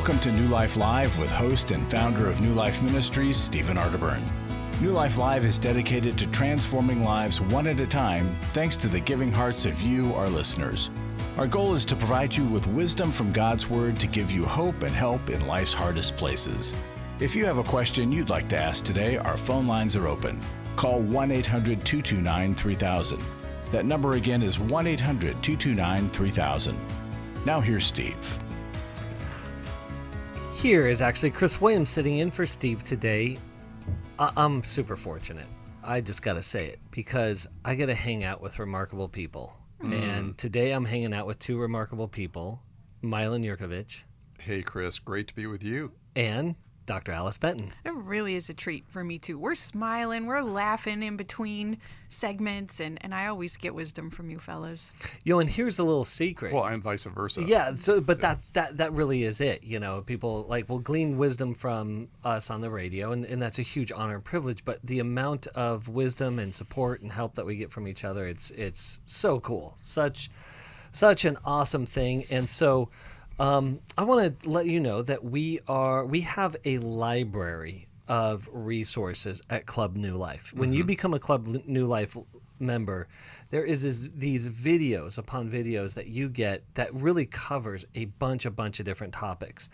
Welcome to New Life Live with host and founder of New Life Ministries, Stephen Arterburn. New Life Live is dedicated to transforming lives one at a time, thanks to the giving hearts of you, our listeners. Our goal is to provide you with wisdom from God's Word to give you hope and help in life's hardest places. If you have a question you'd like to ask today, our phone lines are open. Call 1-800-229-3000. That number again is 1-800-229-3000. Now here's Steve. Here is actually Chris Williams sitting in for Steve today. I'm super fortunate. I just got to say it because I get to hang out with remarkable people. And today I'm hanging out with two remarkable people, Milan Yurkovich. Hey, Chris. Great to be with you. And Dr. Alice Benton. It really is a treat for me, too. We're smiling. We're laughing in between segments, and I always get wisdom from you fellas. And here's a little secret. Well, and vice versa. Yeah, but that really is it. People will glean wisdom from us on the radio, and that's a huge honor and privilege, but the amount of wisdom and support and help that we get from each other, it's so cool. Such an awesome thing. And so I want to let you know that we have a library of resources at Club New Life. When you become a Club New Life member, there is these videos upon videos that you get that really covers a bunch of different topics.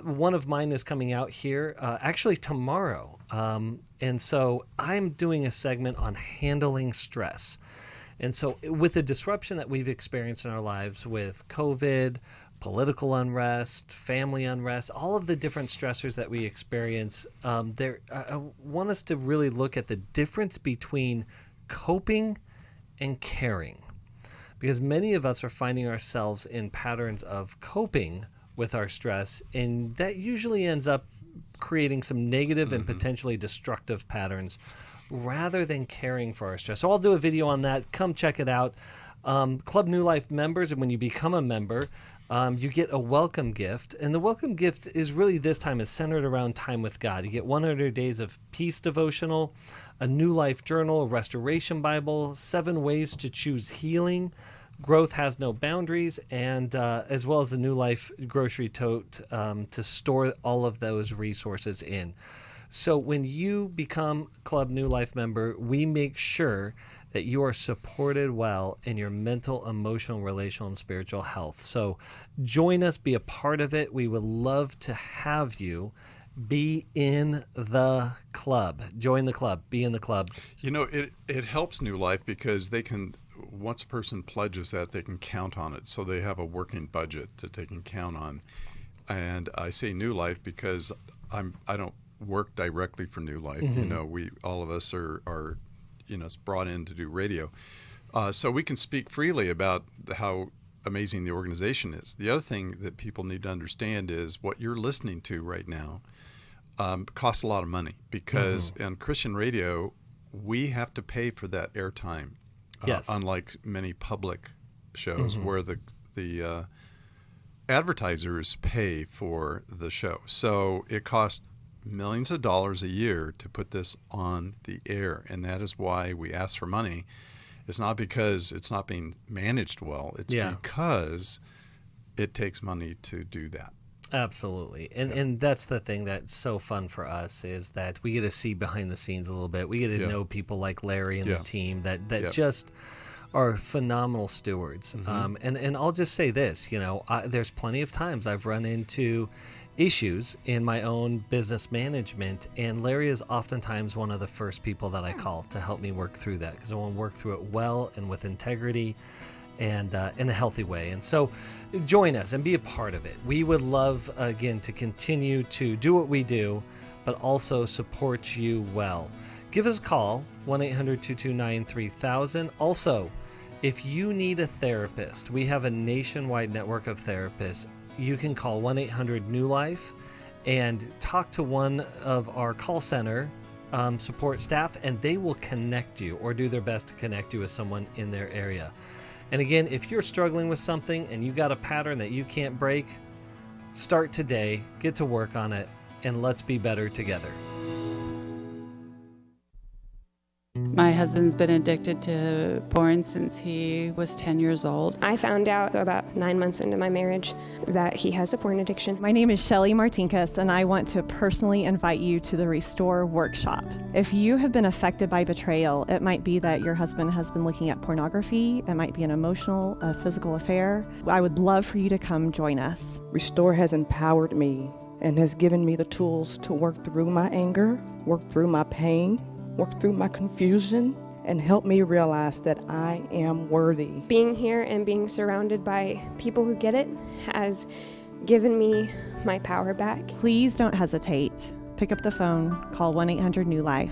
One of mine is coming out here actually tomorrow. And so I'm doing a segment on handling stress. And so with the disruption that we've experienced in our lives with COVID, political unrest, family unrest, all of the different stressors that we experience, I want us to really look at the difference between coping and caring. Because many of us are finding ourselves in patterns of coping with our stress, and that usually ends up creating some negative and potentially destructive patterns rather than caring for our stress. So I'll do a video on that. Come check it out. Club New Life members, and when you become a member, you get a welcome gift, and the welcome gift is really this time is centered around time with God. You get 100 days of peace devotional, a New Life journal, a restoration Bible, 7 ways to choose healing, growth has no boundaries, and as well as the New Life grocery tote to store all of those resources in. So when you become Club New Life member, we make sure that you are supported well in your mental, emotional, relational, and spiritual health. So join us, be a part of it. We would love to have you be in the club. Join the club, be in the club. It helps New Life because they can, once a person pledges that, they can count on it. So they have a working budget that they can count on. And I say New Life because I don't work directly for New Life. We all of us are brought in to do radio, so we can speak freely about how amazing the organization is. The other thing that people need to understand is what you're listening to right now costs a lot of money because on Christian radio we have to pay for that airtime. Yes. Unlike many public shows where the advertisers pay for the show, so it costs millions of dollars a year to put this on the air, and that is why we ask for money. It's not because it's not being managed well. It's because it takes money to do that. Absolutely. And that's the thing that's so fun for us is that we get to see behind the scenes a little bit. We get to know people like Larry and the team that just are phenomenal stewards. And I'll just say this, there's plenty of times I've run into issues in my own business management, and Larry is oftentimes one of the first people that I call to help me work through that because I want to work through it well and with integrity and in a healthy way. And so join us and be a part of it. We would love, again, to continue to do what we do, but also support you well. Give us a call, 1-800-229-3000. Also, if you need a therapist, we have a nationwide network of therapists. You can call 1-800-NEW-LIFE and talk to one of our call center support staff, and they will connect you or do their best to connect you with someone in their area. And again, if you're struggling with something and you got a pattern that you can't break, start today, get to work on it, and let's be better together. My husband's been addicted to porn since he was 10 years old. I found out about 9 months into my marriage that he has a porn addiction. My name is Shelly Martinkus, and I want to personally invite you to the Restore Workshop. If you have been affected by betrayal, it might be that your husband has been looking at pornography, it might be an emotional, a physical affair. I would love for you to come join us. Restore has empowered me and has given me the tools to work through my anger, work through my pain, work through my confusion, and help me realize that I am worthy. Being here and being surrounded by people who get it has given me my power back. Please don't hesitate. Pick up the phone, call 1-800-NEW-LIFE.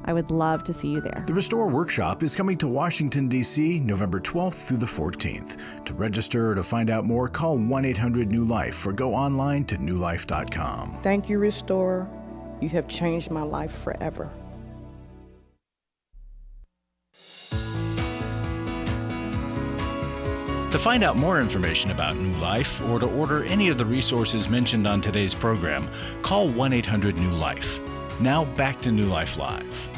I would love to see you there. The Restore Workshop is coming to Washington, D.C., November 12th through the 14th. To register or to find out more, call 1-800-NEW-LIFE or go online to newlife.com. Thank you, Restore. You have changed my life forever. To find out more information about New Life or to order any of the resources mentioned on today's program, call 1-800-NEW-LIFE. Now back to New Life Live.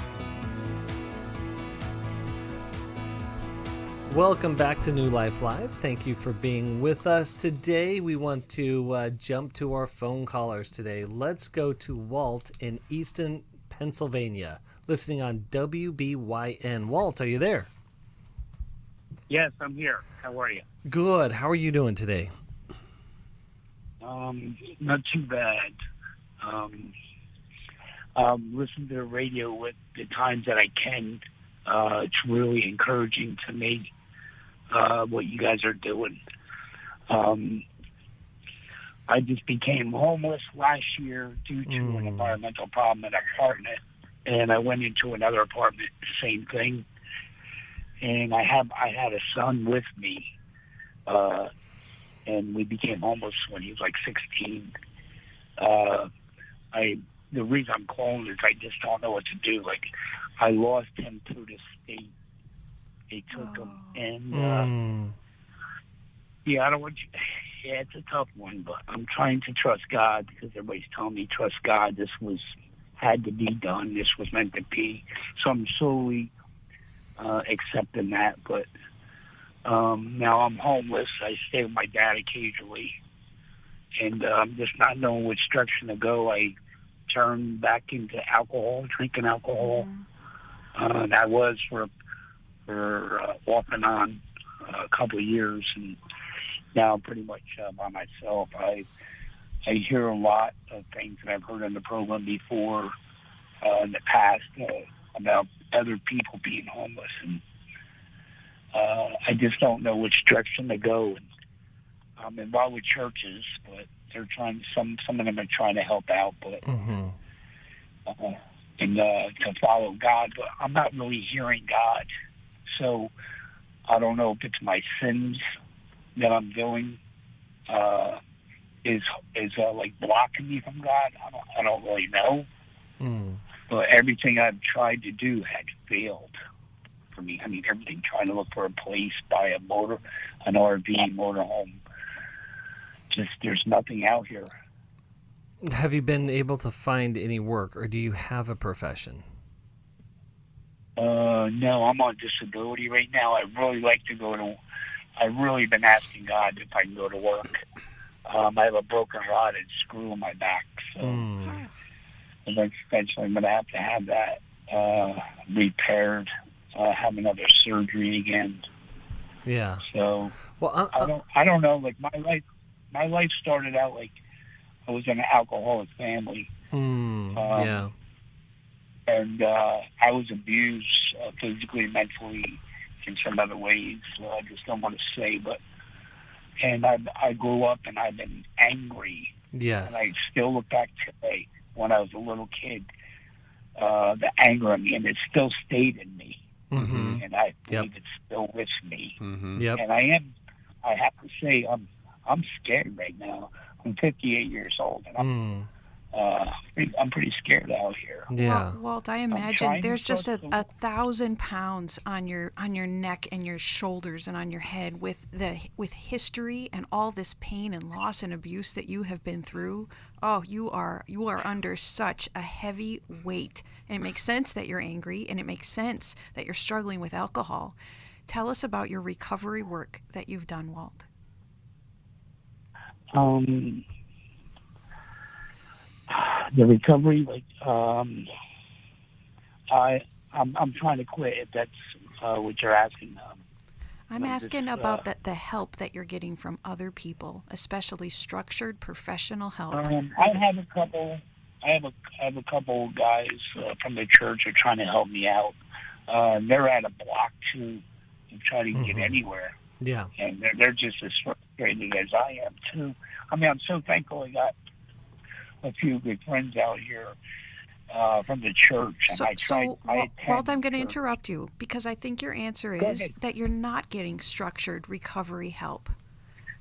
Welcome back to New Life Live. Thank you for being with us today. We want to jump to our phone callers today. Let's go to Walt in Easton, Pennsylvania, listening on WBYN. Walt, are you there? Yes, I'm here. How are you? Good. How are you doing today? Not too bad. Listen to the radio with the times that I can. It's really encouraging to me what you guys are doing. I just became homeless last year due to an environmental problem in an apartment, and I went into another apartment, same thing. And I had a son with me, and we became homeless when he was like 16. The reason I'm calling is I just don't know what to do. Like, I lost him to the state. They took him, and yeah, I don't want you. Yeah, it's a tough one, but I'm trying to trust God because everybody's telling me trust God. This had to be done. This was meant to be. So I'm slowly accepting that, but now I'm homeless. I stay with my dad occasionally, and I'm just not knowing which direction to go. I turned back into alcohol, drinking alcohol. That was for off and on a couple of years, and now I'm pretty much by myself. I hear a lot of things that I've heard on the program before in the past about other people being homeless, and I just don't know which direction to go. And I'm involved with churches, but they're trying. Some of them are trying to help out, but to follow God. But I'm not really hearing God, so I don't know if it's my sins that I'm doing is like blocking me from God. I don't really know. But everything I've tried to do had failed for me. I mean, everything, trying to look for a place, buy an RV, motorhome. Just, there's nothing out here. Have you been able to find any work, or do you have a profession? No, I'm on disability right now. I've really been asking God if I can go to work. I have a broken rod and screw in my back, so eventually I'm going to have that repaired, have another surgery again. Yeah. So well, I don't know. Like my life started out like I was in an alcoholic family. Yeah. And I was abused physically, mentally, in some other ways. I just don't want to say, and I grew up and I've been angry. Yes. And I still look back today when I was a little kid, the anger in me, and it still stayed in me. And I believe it's still with me. Yep. And I have to say, I'm scared right now. I'm 58 years old, and I'm pretty scared out here. Yeah. Walt, I imagine trying to there's just trust a them. 1,000 pounds on your neck and your shoulders and on your head with history and all this pain and loss and abuse that you have been through. Oh, you are under such a heavy weight, and it makes sense that you're angry, and it makes sense that you're struggling with alcohol. Tell us about your recovery work that you've done, Walt. The recovery, I'm trying to quit. If that's what you're asking. I'm asking about the help that you're getting from other people, especially structured professional help. I have a couple. I have a couple guys from the church who are trying to help me out. They're at a block too, and trying to get anywhere. Yeah. And they're just as frustrated as I am too. I mean, I'm so thankful I got a few good friends out here from the church. And Walt, I'm going to interrupt you because I think your answer is that you're not getting structured recovery help.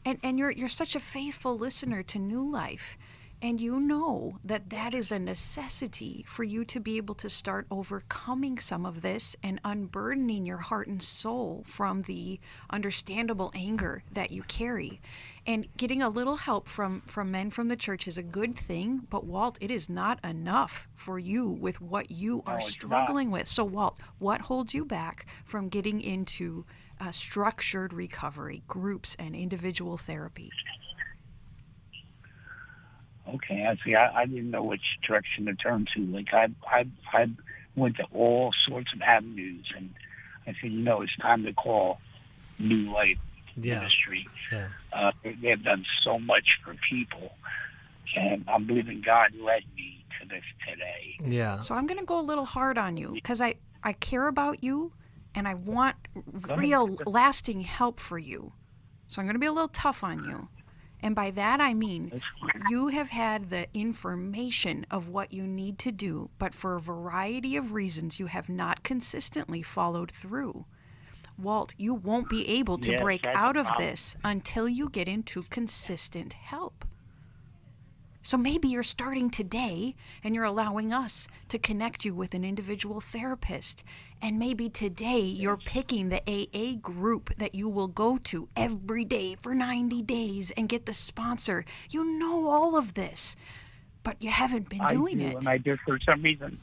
And you're such a faithful listener to New Life. And you know that is a necessity for you to be able to start overcoming some of this and unburdening your heart and soul from the understandable anger that you carry. And getting a little help from men from the church is a good thing, but Walt, it is not enough for you with what you are struggling with. So Walt, what holds you back from getting into structured recovery, groups and individual therapy? Okay, I see. I didn't know which direction to turn to. Like I went to all sorts of avenues, and I said, it's time to call New Life Ministry. Yeah. They have done so much for people, and I'm believing God led me to this today. Yeah. So I'm going to go a little hard on you because I care about you, and I want real lasting help for you. So I'm going to be a little tough on you. And by that I mean you have had the information of what you need to do, but for a variety of reasons you have not consistently followed through. Walt, you won't be able to break out of this until you get into consistent help. So maybe you're starting today and you're allowing us to connect you with an individual therapist. And maybe today you're picking the AA group that you will go to every day for 90 days and get the sponsor. You know all of this, but you haven't been doing it. And I just, for some reason,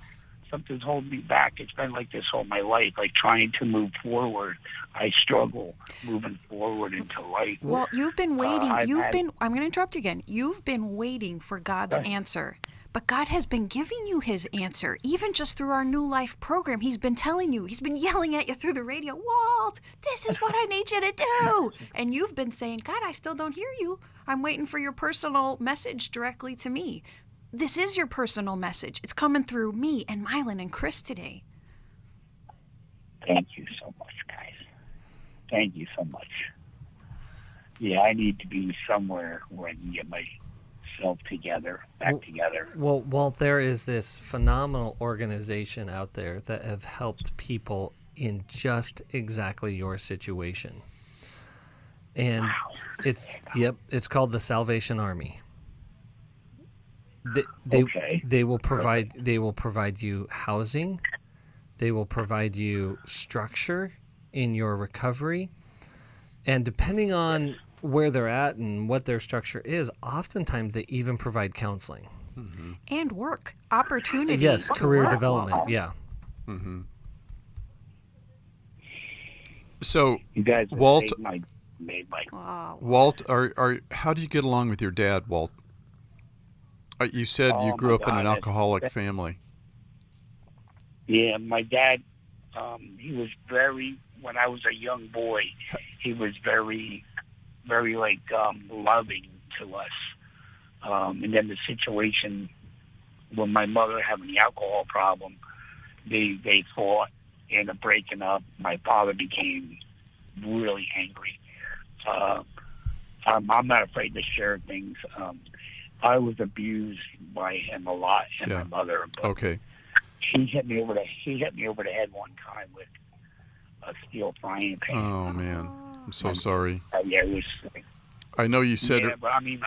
something's holding me back. It's been like this all my life, like trying to move forward. I struggle moving forward into life. Well, you've been waiting. I'm going to interrupt you again. You've been waiting for God's answer. But God has been giving you his answer, even just through our New Life program. He's been telling you, he's been yelling at you through the radio, Walt, this is what I need you to do. And you've been saying, God, I still don't hear you. I'm waiting for your personal message directly to me. This is your personal message. It's coming through me and Mylan and Chris today. Thank you so much, guys. Thank you so much. Yeah, I need to be somewhere where I can get myself back together. Well, Walt, there is this phenomenal organization out there that have helped people in just exactly your situation. And it's called the Salvation Army. They will provide you housing. They will provide you structure in your recovery. And depending on where they're at and what their structure is, oftentimes they even provide counseling. Mm-hmm. And work opportunity. Yes, career development. Yeah. Mm-hmm. So, you guys, Walt, made my Walt, how do you get along with your dad, Walt? You said you grew up in an alcoholic family. Yeah, my dad, he was when I was a young boy, he was very, very loving to us. And then the situation when my mother having the alcohol problem, they fought, ended up breaking up. My father became really angry. I'm not afraid to share things. I was abused by him a lot and my mother. But okay. He hit me over the head one time with a steel frying pan. Oh man, I'm so sorry. Yeah, it was. I know you said. Yeah, but I mean,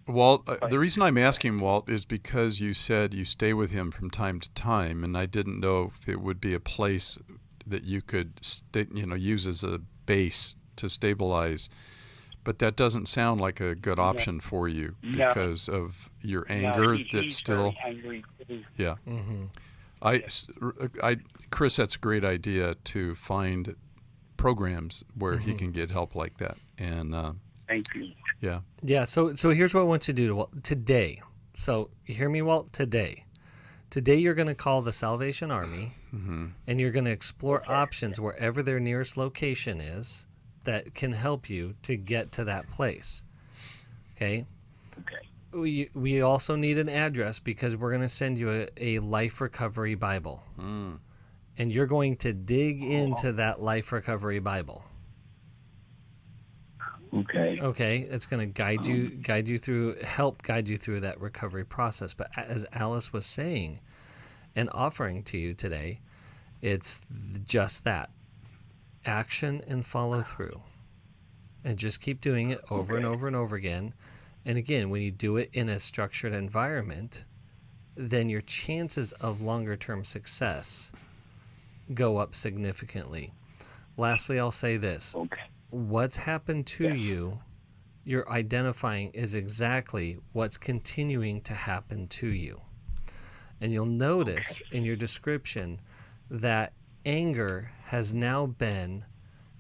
Walt, the reason I'm asking, Walt, is because you said you stay with him from time to time, and I didn't know if it would be a place that you could use as a base to stabilize. But that doesn't sound like a good option for you because of your anger. That's still angry. Yeah. Chris, that's a great idea to find programs where he can get help like that. And thank you. Yeah. Yeah. So here's what I want you to do today. So you hear me, Walt? Today you're going to call the Salvation Army, and you're going to explore options wherever their nearest location is that can help you to get to that place. Okay. We also need an address because we're going to send you a Life Recovery Bible. And you're going to dig into that Life Recovery Bible. Okay. It's going to guide you through that recovery process. But as Alice was saying and offering to you today, it's just that. Action and follow through. And just keep doing it over and over and over again. And again, when you do it in a structured environment, then your chances of longer term success go up significantly. Lastly, I'll say this. What's happened to you, you're identifying is exactly what's continuing to happen to you. And you'll notice in your description that anger has now been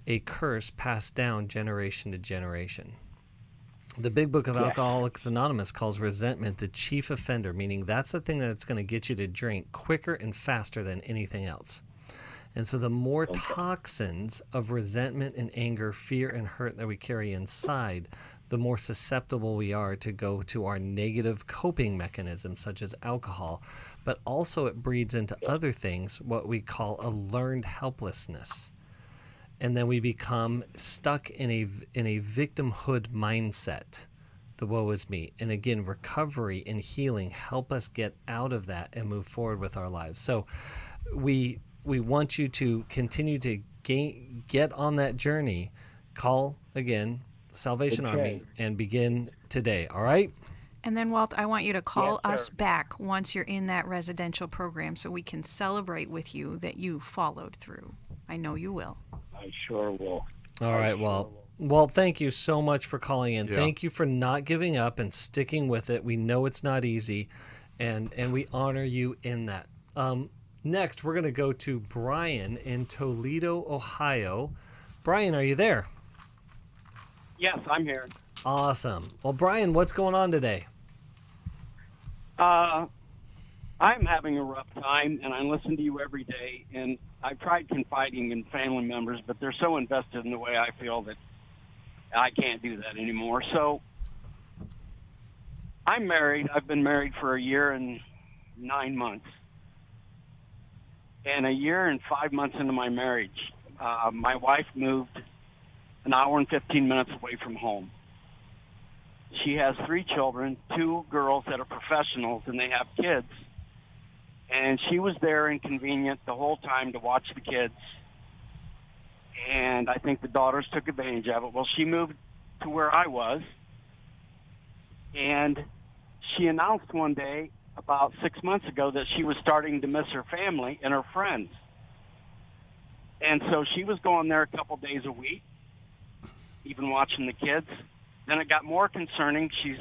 a curse passed down generation to generation. The big book of Alcoholics Anonymous calls resentment the chief offender, meaning that's the thing that's going to get you to drink quicker and faster than anything else. And so the more toxins of resentment and anger, fear and hurt that we carry inside, the more susceptible we are to go to our negative coping mechanisms such as alcohol. But also it breeds into other things, what we call a learned helplessness. And then we become stuck in a victimhood mindset, the woe is me. And again, recovery and healing help us get out of that and move forward with our lives. So we want you to continue to get on that journey. Call, again, the Salvation Army and begin today, all right? And then, Walt, I want you to call us back once you're in that residential program so we can celebrate with you that you followed through. I know you will. I sure will. All right, Walt, thank you so much for calling in. Yeah. Thank you for not giving up and sticking with it. We know it's not easy, and we honor you in that. Next, we're going to go to Brian in Toledo, Ohio. Brian, are you there? Yes, I'm here. Awesome. Well, Brian, what's going on today? I'm having a rough time, and I listen to you every day, and I've tried confiding in family members, but they're so invested in the way I feel that I can't do that anymore. So I'm married. I've been married for 1 year and 9 months. And 1 year and 5 months into my marriage, my wife moved an hour and 15 minutes away from home. She has 3 children, 2 girls that are professionals, and they have kids. And she was there inconvenient the whole time to watch the kids. And I think the daughters took advantage of it. Well, she moved to where I was. And she announced one day about 6 months ago that she was starting to miss her family and her friends. And so she was going there a couple days a week, even watching the kids. Then it got more concerning. She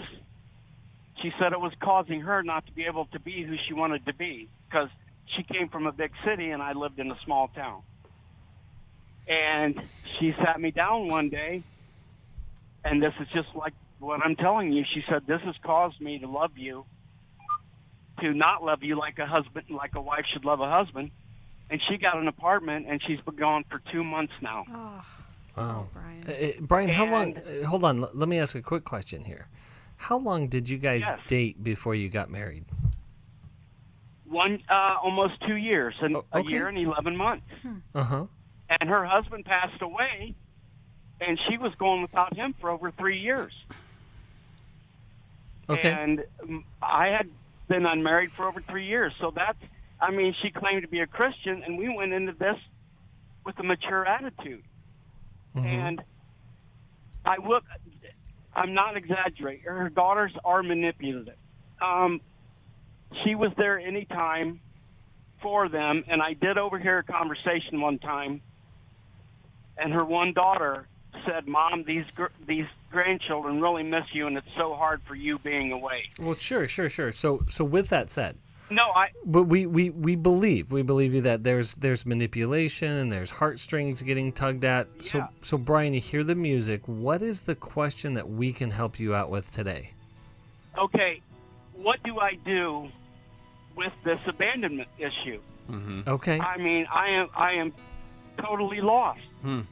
said it was causing her not to be able to be who she wanted to be because she came from a big city and I lived in a small town. And she sat me down one day, and this is just like what I'm telling you. She said, "This has caused me to love you, to not love you like a husband, like a wife should love a husband." And she got an apartment, and she's been gone for 2 months now. Wow. Brian. Brian, how long? Hold on. Let me ask a quick question here. How long did you guys date before you got married? Almost 2 years, and a year and 11 months. Uh-huh. And her husband passed away, and she was going without him for over 3 years. Okay. And I had been unmarried for over 3 years. So she claimed to be a Christian, and we went into this with a mature attitude. Mm-hmm. And I'm not exaggerating. Her daughters are manipulative. She was there anytime for them, and I did overhear a conversation one time, and her one daughter said, "Mom, these grandchildren really miss you, and it's so hard for you being away." Well, sure. So with that said, but we believe you that there's manipulation and there's heartstrings getting tugged at. Yeah. So Brian, you hear the music. What is the question that we can help you out with today? Okay, what do I do with this abandonment issue? Mm-hmm. Okay. I mean, I am totally lost, and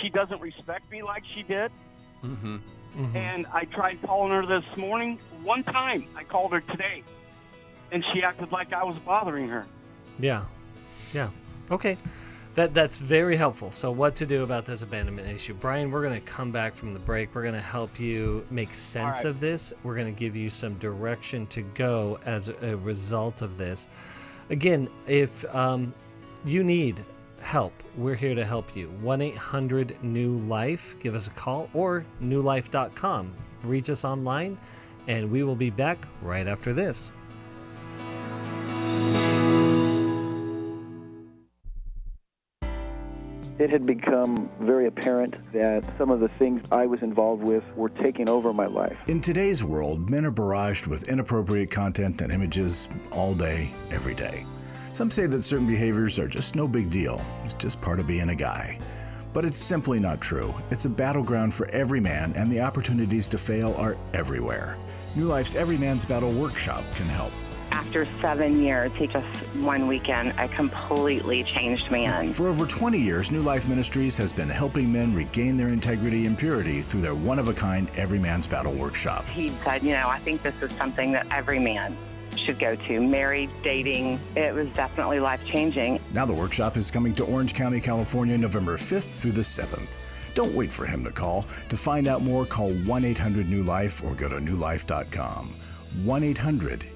she doesn't respect me like she did. Mm-hmm. Mm-hmm. And I tried calling her this morning. One time, I called her today, and she acted like I was bothering her. Yeah. Okay. That's very helpful. So what to do about this abandonment issue. Brian, we're going to come back from the break. We're going to help you make sense of this. We're going to give you some direction to go as a result of this. Again, if you need help, we're here to help you. 1-800-NEW-LIFE. Give us a call, or newlife.com. Reach us online, and we will be back right after this. It had become very apparent that some of the things I was involved with were taking over my life. In today's world, men are barraged with inappropriate content and images all day, every day. Some say that certain behaviors are just no big deal. It's just part of being a guy. But it's simply not true. It's a battleground for every man, and the opportunities to fail are everywhere. New Life's Every Man's Battle Workshop can help. After 7 years, he just one weekend, a completely changed man. For over 20 years, New Life Ministries has been helping men regain their integrity and purity through their one-of-a-kind Every Man's Battle Workshop. He said, I think this is something that every man should go to. Married, dating, it was definitely life-changing. Now the workshop is coming to Orange County, California, November 5th through the 7th. Don't wait for him to call. To find out more, call 1-800-NEW-LIFE or go to newlife.com. 1-800-NEWLIFE.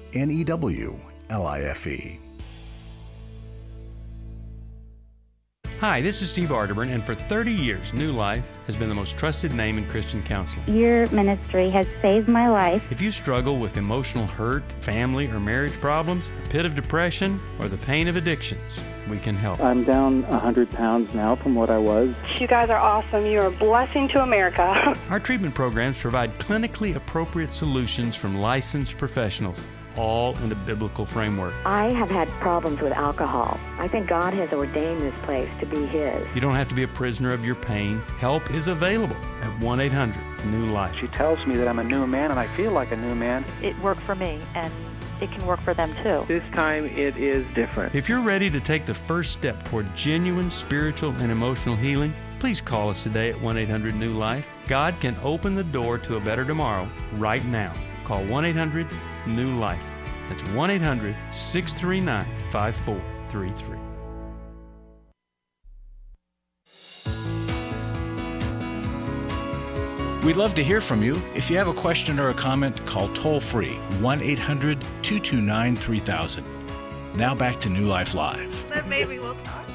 Hi, this is Steve Arterburn, and for 30 years, New Life has been the most trusted name in Christian counseling. Your ministry has saved my life. If you struggle with emotional hurt, family or marriage problems, the pit of depression, or the pain of addictions, we can help. I'm down 100 pounds now from what I was. You guys are awesome. You are a blessing to America. Our treatment programs provide clinically appropriate solutions from licensed professionals, all in a biblical framework. I have had problems with alcohol. I think God has ordained this place to be His. You don't have to be a prisoner of your pain. Help is available at 1-800-NEW-LIFE. She tells me that I'm a new man, and I feel like a new man. It worked for me, and it can work for them too. This time it is different. If you're ready to take the first step toward genuine spiritual and emotional healing, please call us today at 1-800-NEW-LIFE. God can open the door to a better tomorrow right now. Call 1-800-NEW-LIFE. That's 1-800-639-5433. We'd love to hear from you. If you have a question or a comment, call toll-free 1-800-229-3000. Now back to New Life Live. Then maybe we'll talk.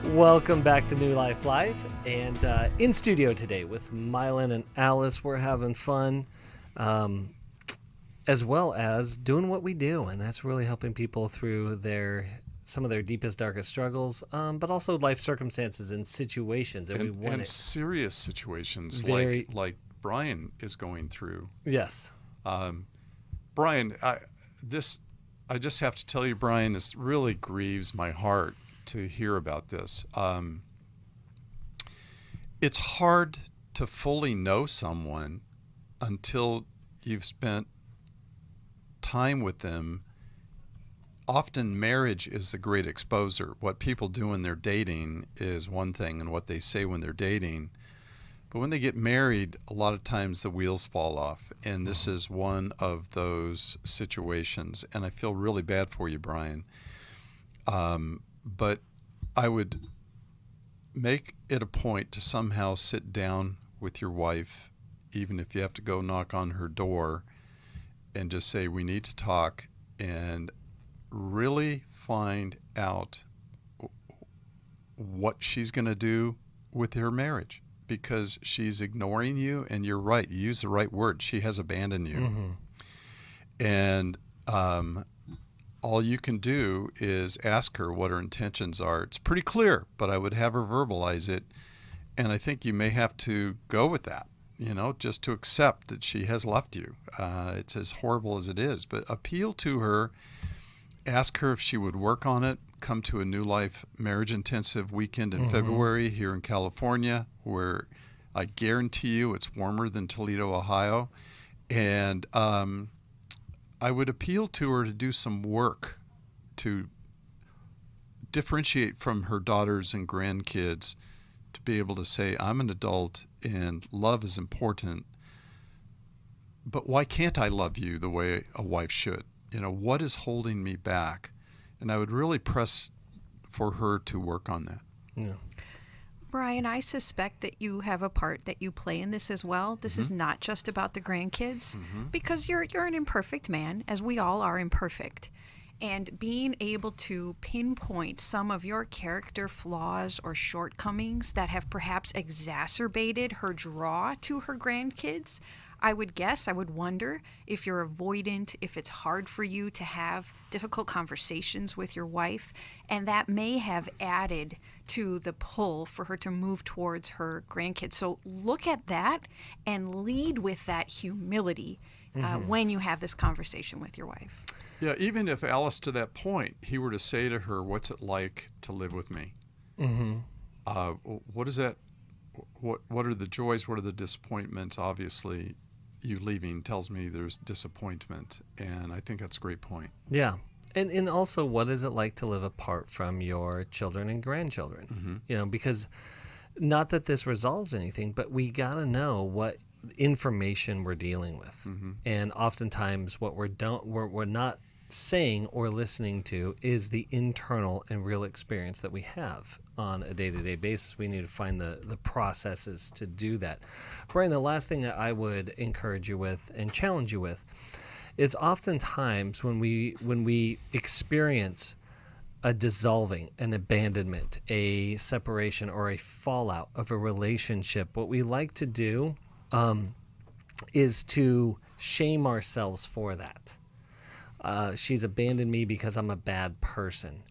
Welcome back to New Life Live, and in studio today with Mylan and Alice. We're having fun, as well as doing what we do, and that's really helping people through some of their deepest, darkest struggles, but also life circumstances and situations. And serious situations like Brian is going through. Yes. Brian, I just have to tell you, Brian, this really grieves my heart to hear about this. It's hard to fully know someone until you've spent time with them. Often marriage is the great exposer. What people do when they're dating is one thing, and what they say when they're dating. But when they get married, a lot of times the wheels fall off. And this is one of those situations. And I feel really bad for you, Brian. But I would make it a point to somehow sit down with your wife, even if you have to go knock on her door, and just say, we need to talk, and really find out what she's going to do with her marriage. because she's ignoring you, and you're right. You use the right word. She has abandoned you. Mm-hmm. And all you can do is ask her what her intentions are. It's pretty clear, but I would have her verbalize it. And I think you may have to go with that, just to accept that she has left you. It's as horrible as it is, but appeal to her, ask her if she would work on it, come to a New Life Marriage Intensive weekend in February here in California, where I guarantee you it's warmer than Toledo, Ohio. And I would appeal to her to do some work to differentiate from her daughters and grandkids, to be able to say, I'm an adult and love is important, but why can't I love you the way a wife should? What is holding me back? And I would really press for her to work on that. Yeah. Brian, I suspect that you have a part that you play in this as well. This is not just about the grandkids, because you're an imperfect man, as we all are imperfect. And being able to pinpoint some of your character flaws or shortcomings that have perhaps exacerbated her draw to her grandkids, I would wonder if you're avoidant, if it's hard for you to have difficult conversations with your wife, and that may have added to the pull for her to move towards her grandkids. So look at that and lead with that humility when you have this conversation with your wife. Yeah, even if Alice, to that point, he were to say to her, what's it like to live with me? What is that? What are the joys? What are the disappointments? Obviously, you leaving tells me there's disappointment, and I think that's a great point. Yeah. And also, what is it like to live apart from your children and grandchildren? Because not that this resolves anything, but we got to know what information we're dealing with. And oftentimes what we're not saying or listening to is the internal and real experience that we have on a day-to-day basis. We need to find the processes to do that. Brian, the last thing that I would encourage you with and challenge you with is oftentimes when we experience a dissolving, an abandonment, a separation, or a fallout of a relationship, what we like to do is to shame ourselves for that. She's abandoned me because I'm a bad person.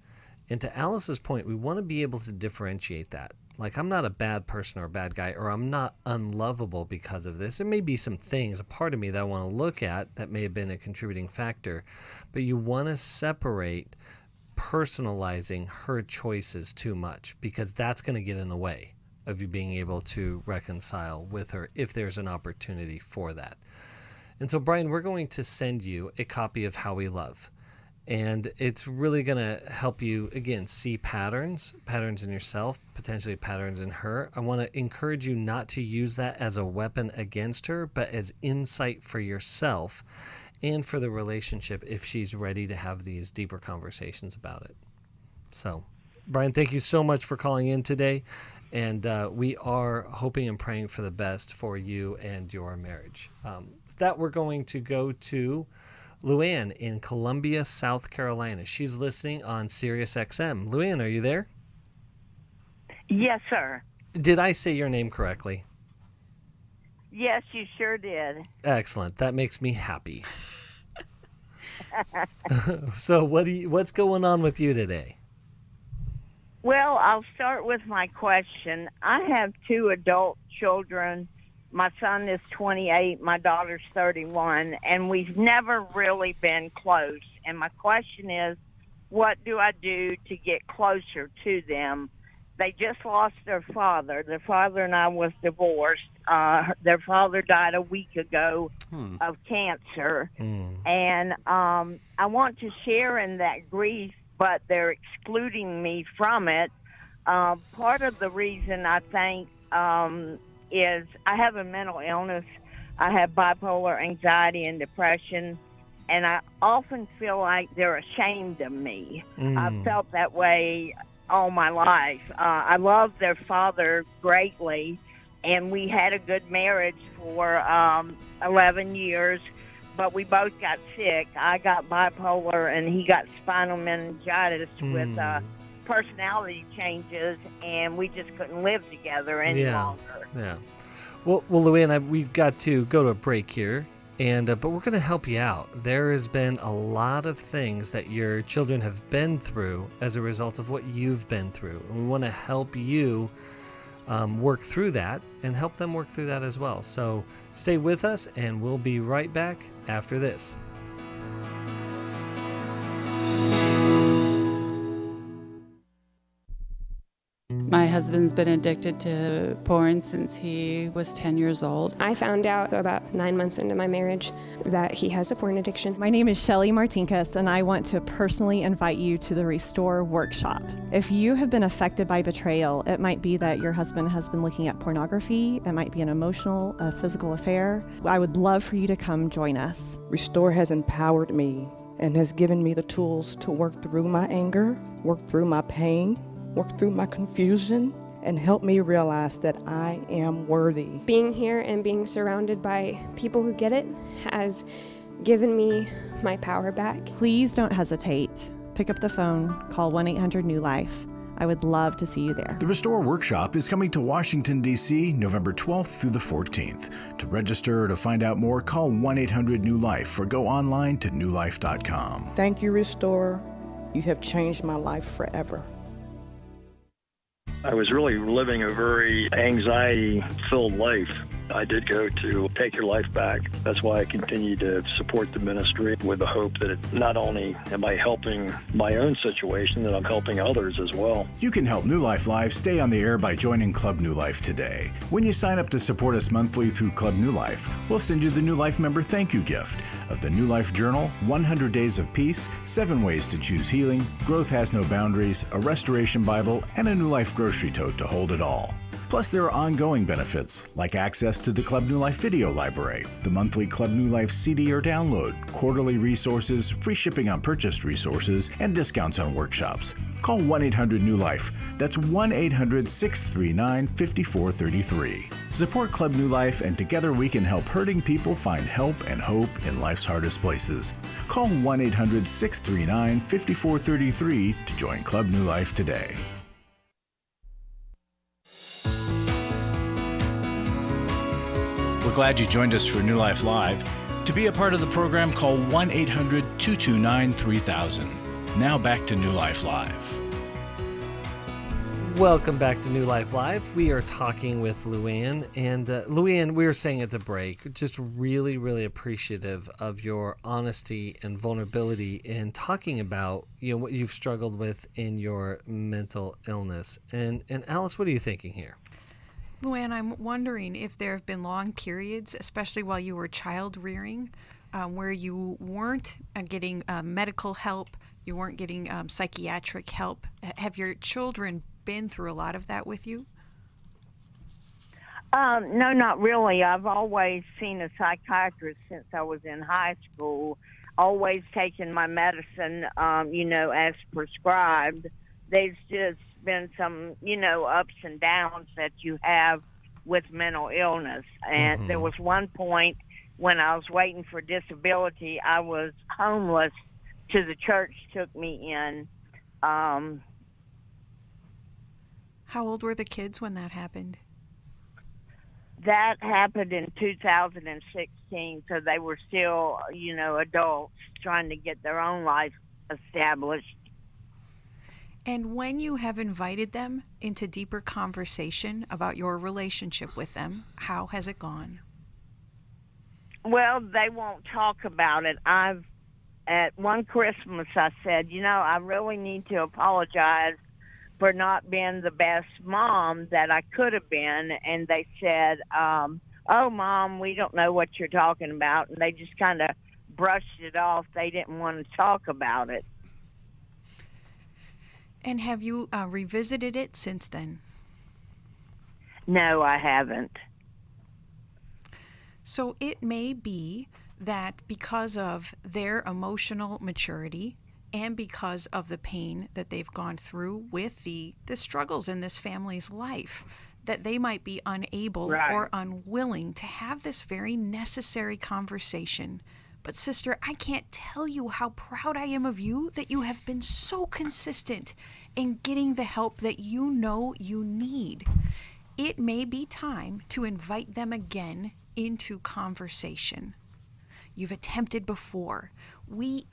And to Alice's point, we want to be able to differentiate that. Like, I'm not a bad person or a bad guy, or I'm not unlovable because of this. There may be some things, a part of me that I want to look at that may have been a contributing factor, but you want to separate personalizing her choices too much, because that's going to get in the way of you being able to reconcile with her if there's an opportunity for that. And so, Brian, we're going to send you a copy of How We Love. And it's really going to help you, again, see patterns in yourself, potentially patterns in her. I want to encourage you not to use that as a weapon against her, but as insight for yourself and for the relationship if she's ready to have these deeper conversations about it. So, Brian, thank you so much for calling in today. And we are hoping and praying for the best for you and your marriage. With that, we're going to go to Luann in Columbia, South Carolina. She's listening on Sirius XM. Luann, are you there? Yes, sir. Did I say your name correctly? Yes, you sure did. Excellent. That makes me happy. So what's going on with you today? Well, I'll start with my question. I have 2 adult children. My son is 28, my daughter's 31, and we've never really been close. And my question is, what do I do to get closer to them? They just lost their father. Their father and I was divorced. Their father died a week ago of cancer. And I want to share in that grief, but they're excluding me from it. Part of the reason I think is I have a mental illness. I have bipolar anxiety and depression, and I often feel like they're ashamed of me. I've felt that way all my life. I love their father greatly, and we had a good marriage for 11 years, but we both got sick. I got bipolar, and he got spinal meningitis with personality changes, and we just couldn't live together any longer. Yeah. Well, Luann, we've got to go to a break here, but we're going to help you out. There has been a lot of things that your children have been through as a result of what you've been through, and we want to help you work through that and help them work through that as well. So stay with us, and we'll be right back after this. My husband's been addicted to porn since he was 10 years old. I found out about 9 months into my marriage that he has a porn addiction. My name is Shelly Martinkus, and I want to personally invite you to the Restore Workshop. If you have been affected by betrayal, it might be that your husband has been looking at pornography, it might be an emotional, physical affair. I would love for you to come join us. Restore has empowered me and has given me the tools to work through my anger, work through my pain, work through my confusion, and help me realize that I am worthy. Being here and being surrounded by people who get it has given me my power back. Please don't hesitate. Pick up the phone, call 1-800-NEW-LIFE. I would love to see you there. The Restore Workshop is coming to Washington, D.C., November 12th through the 14th. To register or to find out more, call 1-800-NEW-LIFE or go online to newlife.com. Thank you, Restore. You have changed my life forever. I was really living a very anxiety-filled life. I did go to Take Your Life Back. That's why I continue to support the ministry with the hope that not only am I helping my own situation, that I'm helping others as well. You can help New Life Live stay on the air by joining Club New Life today. When you sign up to support us monthly through Club New Life, we'll send you the New Life member thank you gift of the New Life Journal, 100 Days of Peace, 7 Ways to Choose Healing, Growth Has No Boundaries, a Restoration Bible, and a New Life grocery tote to hold it all. Plus, there are ongoing benefits, like access to the Club New Life video library, the monthly Club New Life CD or download, quarterly resources, free shipping on purchased resources, and discounts on workshops. Call 1-800-NEW-LIFE. That's 1-800-639-5433. Support Club New Life, and together we can help hurting people find help and hope in life's hardest places. Call 1-800-639-5433 to join Club New Life today. We're glad you joined us for New Life Live. To be a part of the program, call 1-800-229-3000. Now back to New Life Live. Welcome back to New Life Live. We are talking with Luann. And Luann, we were saying at the break, just really, really appreciative of your honesty and vulnerability in talking about, what you've struggled with in your mental illness. And Alice, what are you thinking here? Luann, I'm wondering if there have been long periods, especially while you were child rearing, where you weren't getting medical help, you weren't getting psychiatric help. Have your children been through a lot of that with you? No, not really. I've always seen a psychiatrist since I was in high school, always taken my medicine, as prescribed. There's just been some, ups and downs that you have with mental illness. And there was one point when I was waiting for disability, I was homeless till the church took me in. How old were the kids when that happened? That happened in 2016, so they were still, adults trying to get their own life established. And when you have invited them into deeper conversation about your relationship with them, how has it gone? Well, they won't talk about it. At one Christmas, I said, I really need to apologize for not being the best mom that I could have been. And they said, oh, Mom, we don't know what you're talking about. And they just kind of brushed it off. They didn't want to talk about it. And have you revisited it since then? No, I haven't. So it may be that because of their emotional maturity and because of the pain that they've gone through with the struggles in this family's life, that they might be unable or unwilling to have this very necessary conversation. But sister, I can't tell you how proud I am of you that you have been so consistent and getting the help that you know you need. It may be time to invite them again into conversation. You've attempted before. We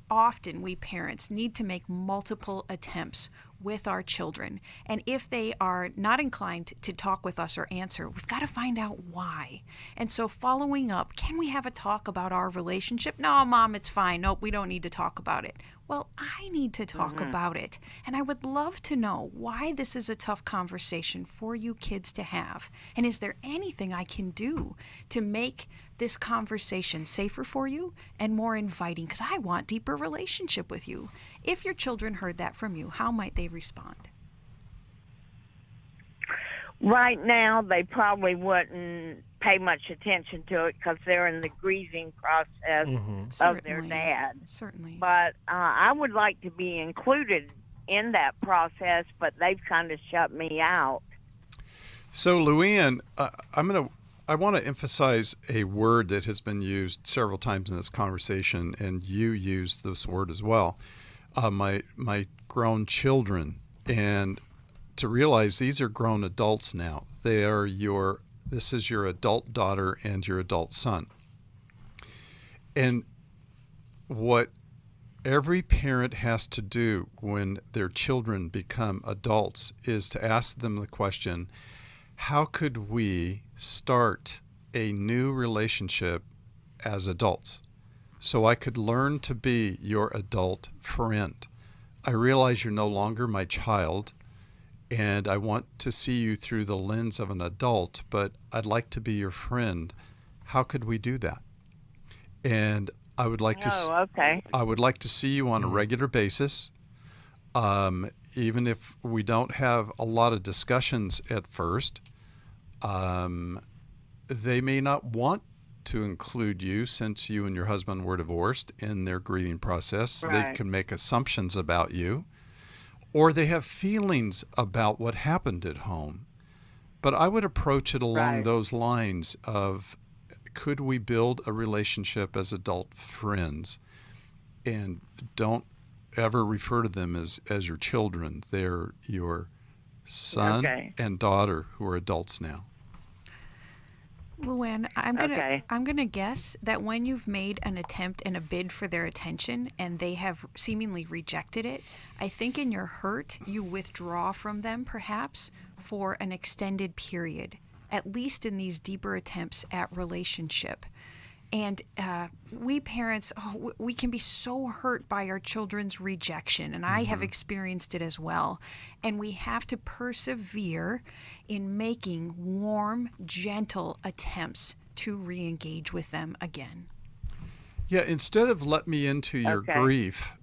parents need to make multiple attempts with our children. And if they are not inclined to talk with us or answer, we've got to find out why. And so following up, can we have a talk about our relationship? No, Mom, it's fine. Nope, we don't need to talk about it. Well, I need to talk about it. And I would love to know why this is a tough conversation for you kids to have. And is there anything I can do to make this conversation safer for you and more inviting? Because I want deeper relationship with you. If your children heard that from you, how might they respond? Right now, they probably wouldn't pay much attention to it because they're in the grieving process of their dad. Certainly. But I would like to be included in that process, but they've kind of shut me out. So, Luann, I want to emphasize a word that has been used several times in this conversation, and you used this word as well. My grown children, and to realize these are grown adults now. This is your adult daughter and your adult son. And what every parent has to do when their children become adults is to ask them the question, how could we start a new relationship as adults so I could learn to be your adult friend? I realize you're no longer my child, and I want to see you through the lens of an adult, but I'd like to be your friend. How could we do that? And I would like I would like to see you on a regular basis. Even if we don't have a lot of discussions at first, they may not want to include you since you and your husband were divorced in their grieving process. Right. They can make assumptions about you, or they have feelings about what happened at home. But I would approach it along those lines of, could we build a relationship as adult friends? And don't ever refer to them as your children. They're your son and daughter who are adults now. Luann, I'm gonna guess that when you've made an attempt and a bid for their attention and they have seemingly rejected it, I think in your hurt you withdraw from them perhaps for an extended period, at least in these deeper attempts at relationship. And we parents, we can be so hurt by our children's rejection, and I have experienced it as well. And we have to persevere in making warm, gentle attempts to re-engage with them again. Yeah, instead of let me into your grief,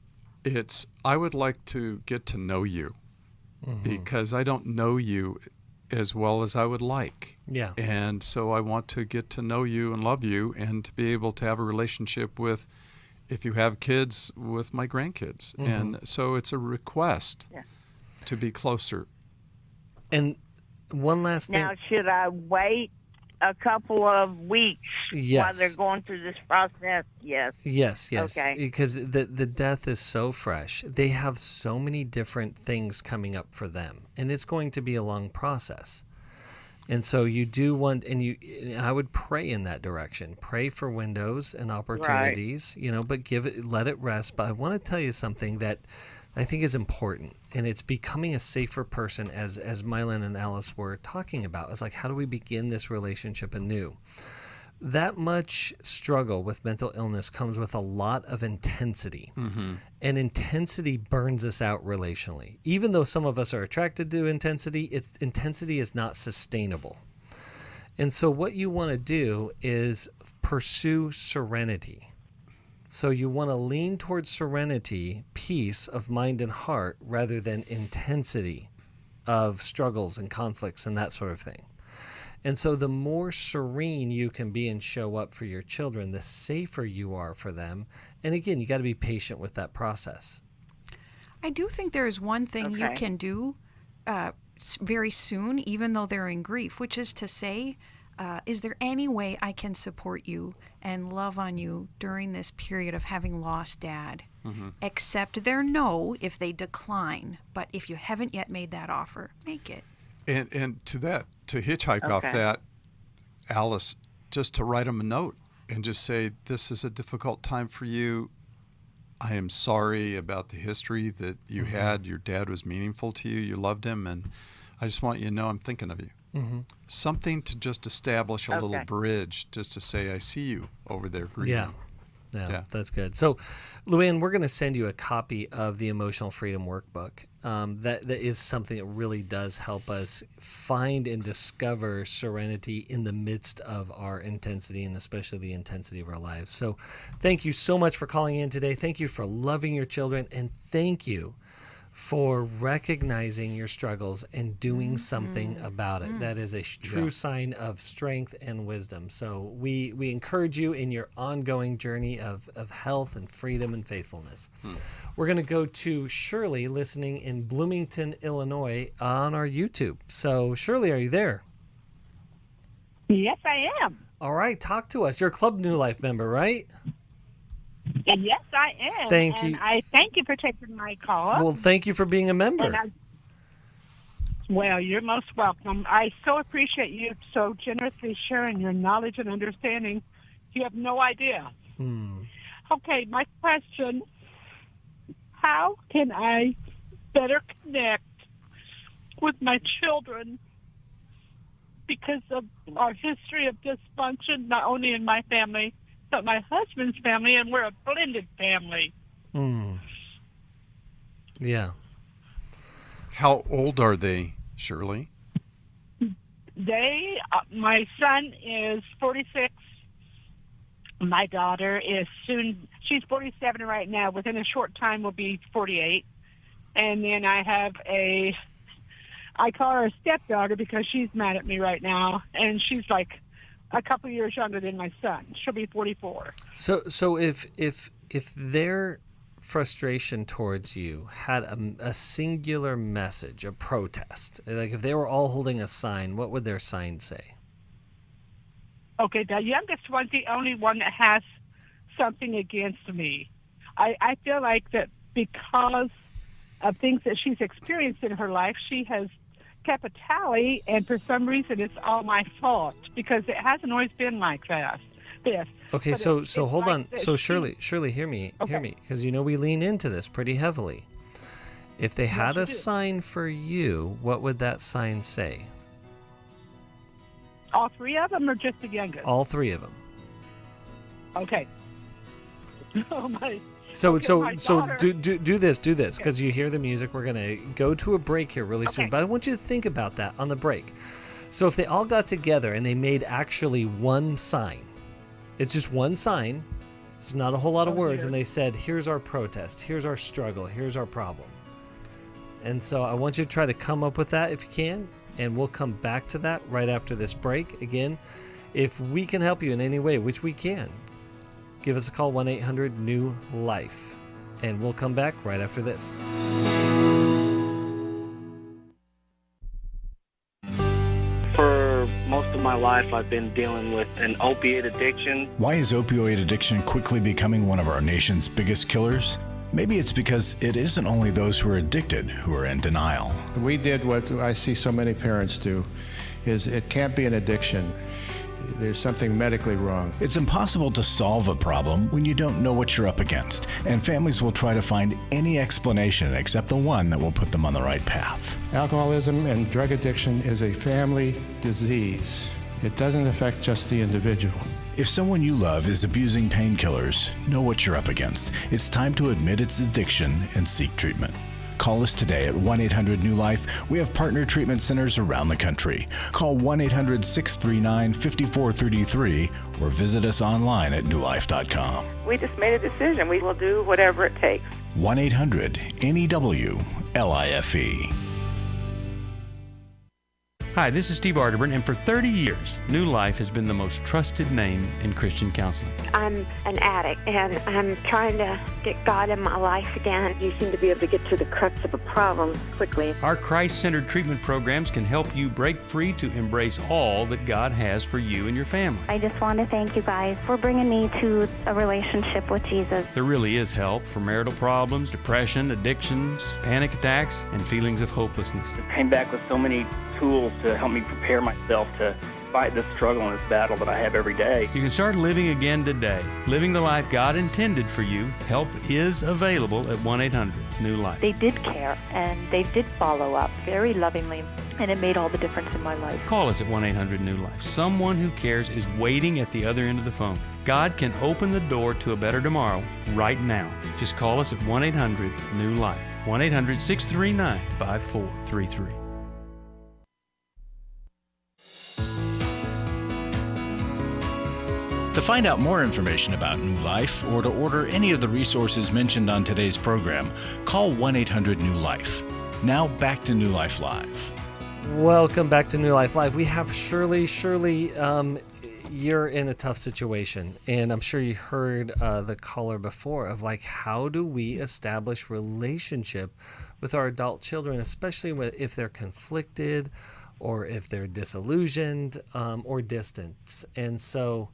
it's I would like to get to know you because I don't know you as well as I would like. Yeah. And so I want to get to know you and love you and to be able to have a relationship with, if you have kids, with my grandkids. And so it's a request to be closer. And one last thing. Now, should I wait a couple of weeks while they're going through this process? Yes. Okay. Because the death is so fresh. They have so many different things coming up for them, and it's going to be a long process. And so you do want, and I would pray in that direction. Pray for windows and opportunities, but let it rest. But I want to tell you something that I think is important, and it's becoming a safer person, as Mylan and Alice were talking about. It's like, how do we begin this relationship anew? That much struggle with mental illness comes with a lot of intensity, and intensity burns us out relationally. Even though some of us are attracted to intensity is not sustainable. And so what you want to do is pursue serenity. So you want to lean towards serenity, peace of mind and heart, rather than intensity of struggles and conflicts and that sort of thing. And so the more serene you can be and show up for your children, the safer you are for them. And again, you got to be patient with that process. I do think there is one thing you can do very soon, even though they're in grief, which is to say, is there any way I can support you and love on you during this period of having lost Dad? Accept their no if they decline. But if you haven't yet made that offer, make it. And to hitchhike off that, Alice, just to write them a note and just say, this is a difficult time for you. I am sorry about the history that you had. Your dad was meaningful to you. You loved him. And I just want you to know I'm thinking of you. Something to just establish a little bridge, just to say, I see you over there grieving. Yeah, that's good. So, Luann, we're going to send you a copy of the Emotional Freedom Workbook. That is something that really does help us find and discover serenity in the midst of our intensity, and especially the intensity of our lives. So thank you so much for calling in today. Thank you for loving your children, and thank you for recognizing your struggles and doing something about it. That is a true sign of strength and wisdom. So we encourage you in your ongoing journey of health and freedom and faithfulness. We're going to go to Shirley listening in Bloomington, Illinois on our YouTube. So Shirley, are you there? Yes, I am. All right, talk to us. You're a Club New Life member, right? Yes, I am. Thank you. I thank you for taking my call. Well, thank you for being a member. Well, you're most welcome. I so appreciate you so generously sharing your knowledge and understanding. You have no idea. Okay, my question, how can I better connect with my children because of our history of dysfunction, not only in my family, but my husband's family, and we're a blended family. Yeah. How old are they, Shirley? My son is 46. My daughter is she's 47 right now. Within a short time will be 48. And then I have I call her a stepdaughter because she's mad at me right now, and she's like a couple years younger than my son. She'll be 44. So if their frustration towards you had a singular message, a protest, like if they were all holding a sign, what would their sign say? Okay, the youngest one's the only one that has something against me. I feel like that because of things that she's experienced in her life, she has kept a tally, and for some reason it's all my fault because it hasn't always been like this. Okay, but so hold like on. So Shirley, hear me, because we lean into this pretty heavily. If they had a sign for you, what would that sign say? All three of them, or just the youngest? All three of them. Okay. Oh my. So do this, because you hear the music. We're going to go to a break here really soon, but I want you to think about that on the break. So if they all got together and they made actually one sign, it's just one sign, it's not a whole lot of words, and they said, here's our protest, here's our struggle, here's our problem. And so I want you to try to come up with that if you can, and we'll come back to that right after this break. Again, if we can help you in any way, which we can, give us a call, 1-800-NEW-LIFE, and we'll come back right after this. For most of my life, I've been dealing with an opiate addiction. Why is opioid addiction quickly becoming one of our nation's biggest killers? Maybe it's because it isn't only those who are addicted who are in denial. We did what I see so many parents do, is it can't be an addiction. There's something medically wrong. It's impossible to solve a problem when you don't know what you're up against, and families will try to find any explanation except the one that will put them on the right path. Alcoholism and drug addiction is a family disease. It doesn't affect just the individual. If someone you love is abusing painkillers, know what you're up against. It's time to admit its addiction and seek treatment. Call us today at 1-800-NEW-LIFE. We have partner treatment centers around the country. Call 1-800-639-5433 or visit us online at newlife.com. We just made a decision. We will do whatever it takes. 1-800-NEW-LIFE. Hi, this is Steve Arterburn, and for 30 years, New Life has been the most trusted name in Christian counseling. I'm an addict, and I'm trying to get God in my life again. You seem to be able to get to the crux of a problem quickly. Our Christ-centered treatment programs can help you break free to embrace all that God has for you and your family. I just want to thank you guys for bringing me to a relationship with Jesus. There really is help for marital problems, depression, addictions, panic attacks, and feelings of hopelessness. I came back with so many tools to help me prepare myself to fight this struggle and this battle that I have every day. You can start living again today, living the life God intended for you. Help is available at 1-800-NEW-LIFE. They did care, and they did follow up very lovingly, and it made all the difference in my life. Call us at 1-800-NEW-LIFE. Someone who cares is waiting at the other end of the phone. God can open the door to a better tomorrow right now. Just call us at 1-800-NEW-LIFE. 1-800-639-5433. To find out more information about New Life or to order any of the resources mentioned on today's program, call 1-800-NEW-LIFE. Now back to New Life Live. Welcome back to New Life Live. We have Shirley. Shirley, you're in a tough situation, and I'm sure you heard the caller before of like, how do we establish relationship with our adult children, especially if they're conflicted or if they're disillusioned or distant. And so,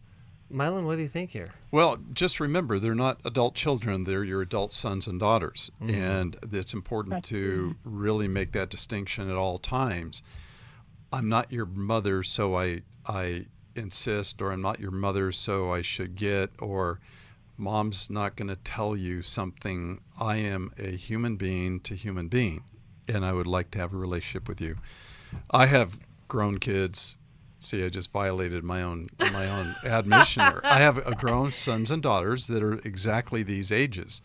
Mylon, what do you think here? Well, just remember, they're not adult children. They're your adult sons and daughters. Mm-hmm. And it's important to really make that distinction at all times. I'm not your mother, so I insist, or I'm not your mother, so I should get, or mom's not going to tell you something. I am a human being to human being, and I would like to have a relationship with you. I have grown kids. See, I just violated my own admission here. I have grown sons and daughters that are exactly these ages.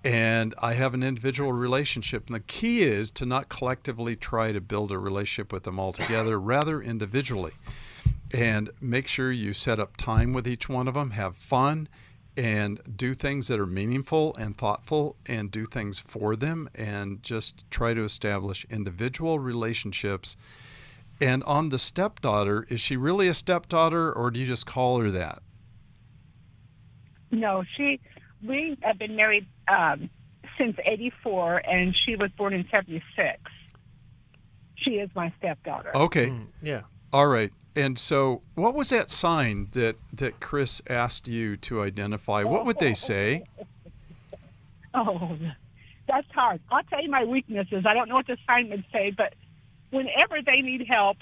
And I have an individual relationship. And the key is to not collectively try to build a relationship with them all together, rather individually. And make sure you set up time with each one of them, have fun, and do things that are meaningful and thoughtful, and do things for them, and just try to establish individual relationships. And on the stepdaughter, is she really a stepdaughter, or do you just call her that? No, we have been married since '84, and she was born in '76. She is my stepdaughter. Okay. Yeah. All right. And so what was that sign that Chris asked you to identify? What would they say? Oh, that's hard. I'll tell you my weaknesses. I don't know what the sign would say, but whenever they need help,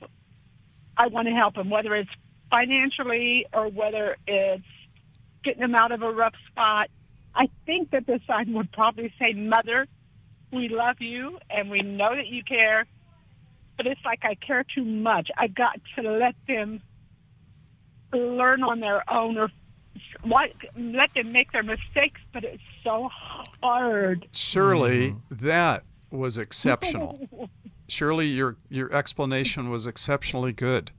I want to help them, whether it's financially or whether it's getting them out of a rough spot. I think that the sign would probably say, Mother, we love you and we know that you care, but it's like I care too much. I got to let them learn on their own, or let them make their mistakes, but it's so hard. Shirley, that was exceptional. Shirley, your explanation was exceptionally good.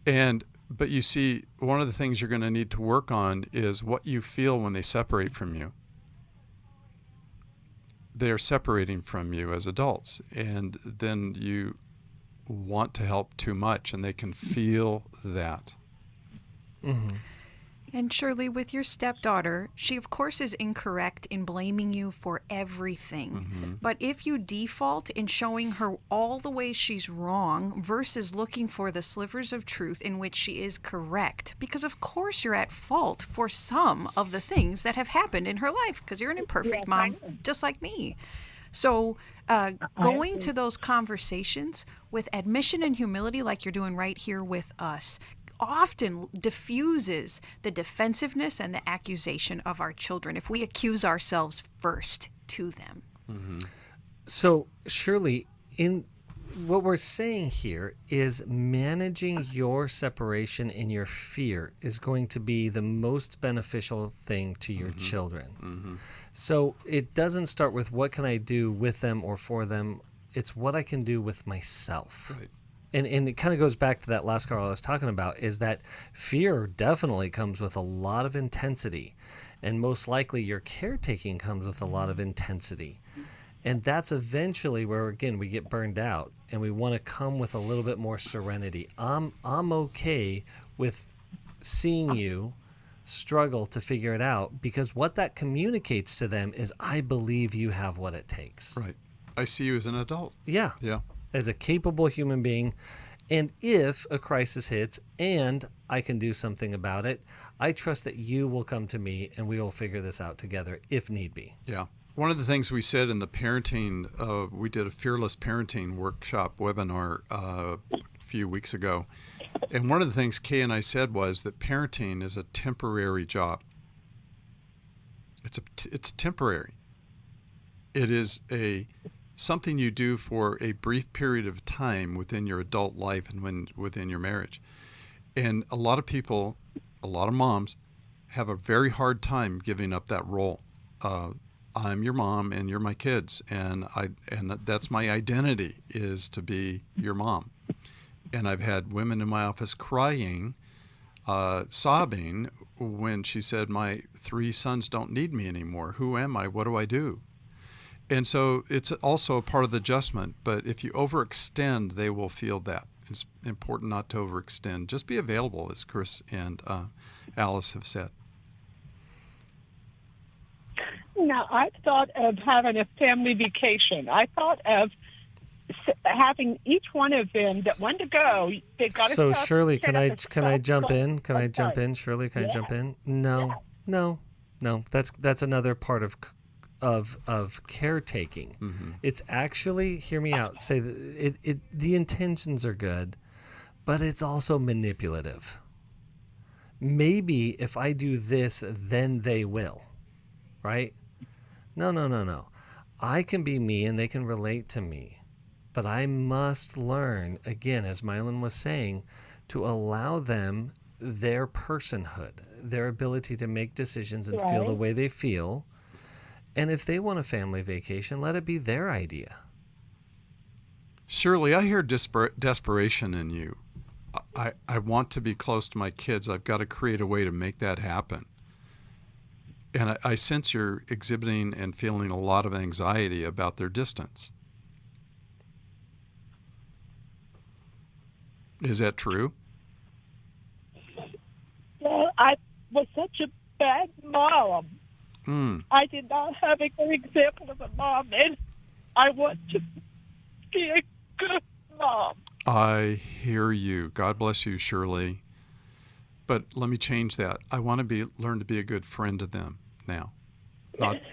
But you see, one of the things you're going to need to work on is what you feel when they separate from you. They are separating from you as adults, and then you want to help too much, and they can feel that. Mm-hmm. And Shirley, with your stepdaughter, she of course is incorrect in blaming you for everything. Mm-hmm. But if you default in showing her all the ways she's wrong versus looking for the slivers of truth in which she is correct, because of course you're at fault for some of the things that have happened in her life, because you're an imperfect mom, just like me. So going to those conversations with admission and humility, like you're doing right here with us, often diffuses the defensiveness and the accusation of our children if we accuse ourselves first to them. Mm-hmm. So, Shirley, in what we're saying here is managing your separation and your fear is going to be the most beneficial thing to your children. Mm-hmm. So it doesn't start with what can I do with them or for them. It's what I can do with myself. Right. And it kind of goes back to that last call I was talking about, is that fear definitely comes with a lot of intensity. And most likely your caretaking comes with a lot of intensity. And that's eventually where, again, we get burned out. and we want to come with a little bit more serenity. I'm okay with seeing you struggle to figure it out, because what that communicates to them is, I believe you have what it takes. Right. I see you as an adult. Yeah. Yeah. As a capable human being. And if a crisis hits and I can do something about it, I trust that you will come to me and we will figure this out together if need be. Yeah. One of the things we said in the parenting, we did a fearless parenting workshop webinar a few weeks ago. And one of the things Kay and I said was that parenting is a temporary job. It's temporary. It is something you do for a brief period of time within your adult life and within your marriage. And a lot of people, a lot of moms, have a very hard time giving up that role. I'm your mom and you're my kids, and that's my identity, is to be your mom. And I've had women in my office crying, sobbing when she said, my 3 sons don't need me anymore. Who am I? What do I do? And so it's also a part of the adjustment, but if you overextend, they will feel that. It's important not to overextend. Just be available, as Chris and Alice have said. Now, I thought of having a family vacation. I thought of having each one of them that want to go. They got to. So Shirley, can I jump in? Can I jump in, Shirley? Can I jump in? No. That's another part of caretaking. Mm-hmm. It's actually, hear me out. Say that the intentions are good, but it's also manipulative. Maybe if I do this, then they will, right? No. I can be me and they can relate to me. But I must learn, again, as Mylon was saying, to allow them their personhood, their ability to make decisions and feel the way they feel. And if they want a family vacation, let it be their idea. Shirley, I hear desperation in you. I want to be close to my kids. I've got to create a way to make that happen. And I sense you're exhibiting and feeling a lot of anxiety about their distance. Is that true? Well, I was such a bad mom. I did not have a good example of a mom, and I want to be a good mom. I hear you. God bless you, Shirley. But let me change that. I want to learn to be a good friend to them now.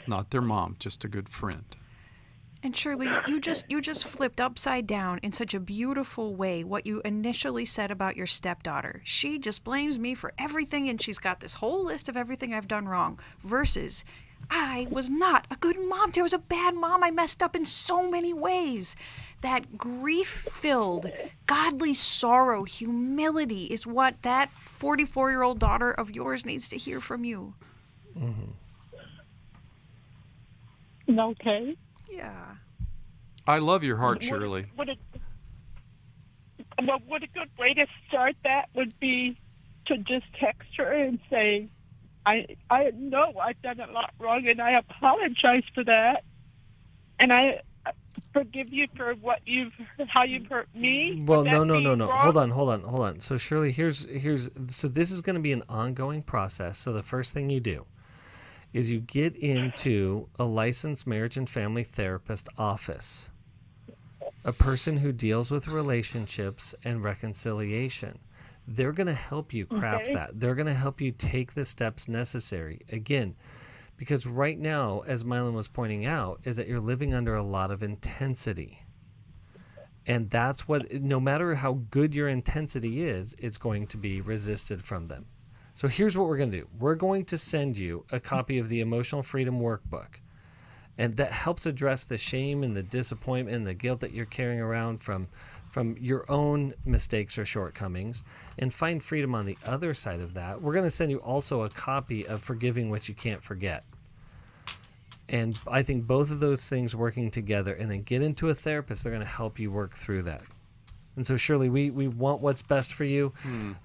Not their mom, just a good friend. And Shirley, you just flipped upside down in such a beautiful way what you initially said about your stepdaughter. She just blames me for everything, and she's got this whole list of everything I've done wrong, versus I was not a good mom. I was a bad mom. I messed up in so many ways. That grief-filled, godly sorrow, humility is what that 44-year-old daughter of yours needs to hear from you. Mm-hmm. Okay. Yeah. I love your heart, Shirley. What a good way to start that would be to just text her and say, I know I've done a lot wrong, and I apologize for that. And I forgive you for how you've hurt me. Well, no. Hold on. So Shirley, so this is going to be an ongoing process. So the first thing you do is you get into a licensed marriage and family therapist office, a person who deals with relationships and reconciliation. They're going to help you craft that. They're going to help you take the steps necessary. Again, because right now, as Mylon was pointing out, is that you're living under a lot of intensity. And that's what, no matter how good your intensity is, it's going to be resisted from them. So here's what we're going to do. We're going to send you a copy of the Emotional Freedom Workbook. And that helps address the shame and the disappointment and the guilt that you're carrying around from your own mistakes or shortcomings, and find freedom on the other side of that. We're going to send you also a copy of Forgiving What You Can't Forget. And I think both of those things working together, and then get into a therapist, they're going to help you work through that. And so, Shirley, we want what's best for you,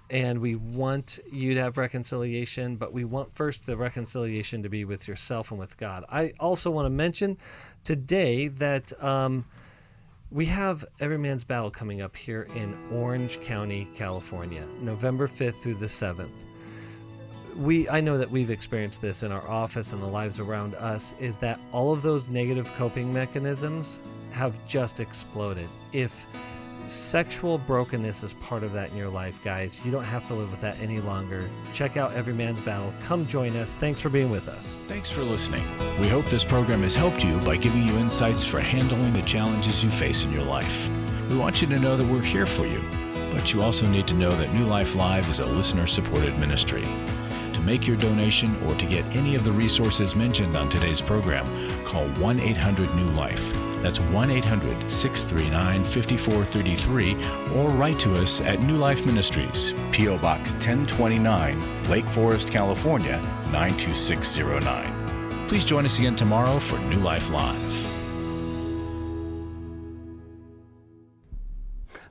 and we want you to have reconciliation, but we want first the reconciliation to be with yourself and with God. I also want to mention today that We have Every Man's Battle coming up here in Orange County, California, November 5th through the 7th. I know that we've experienced this in our office and the lives around us, is that all of those negative coping mechanisms have just exploded. If sexual brokenness is part of that in your life, guys, you don't have to live with that any longer. Check out Every Man's Battle. Come join us. Thanks for being with us. Thanks for listening. We hope this program has helped you by giving you insights for handling the challenges you face in your life. We want you to know that we're here for you, but you also need to know that New Life Live is a listener-supported ministry. To make your donation or to get any of the resources mentioned on today's program, call 1-800-NEW-LIFE. That's 1-800-639-5433, or write to us at New Life Ministries, P.O. Box 1029, Lake Forest, California, 92609. Please join us again tomorrow for New Life Live.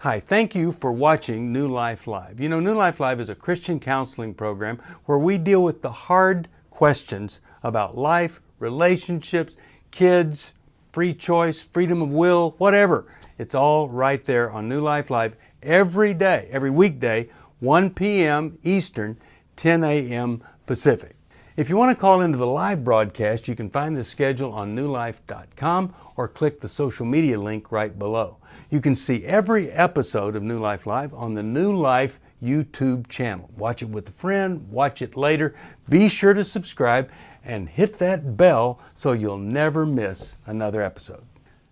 Hi, thank you for watching New Life Live. You know, New Life Live is a Christian counseling program where we deal with the hard questions about life, relationships, kids, free choice, freedom of will, whatever. It's all right there on New Life Live every day, every weekday, 1 p.m. Eastern, 10 a.m. Pacific. If you want to call into the live broadcast, you can find the schedule on newlife.com or click the social media link right below. You can see every episode of New Life Live on the New Life YouTube channel. Watch it with a friend, watch it later. Be sure to subscribe and hit that bell so you'll never miss another episode.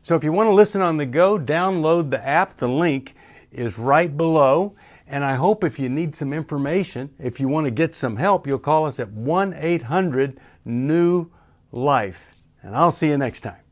So if you want to listen on the go, download the app. The link is right below. And I hope if you need some information, if you want to get some help, you'll call us at 1-800-NEW-LIFE. And I'll see you next time.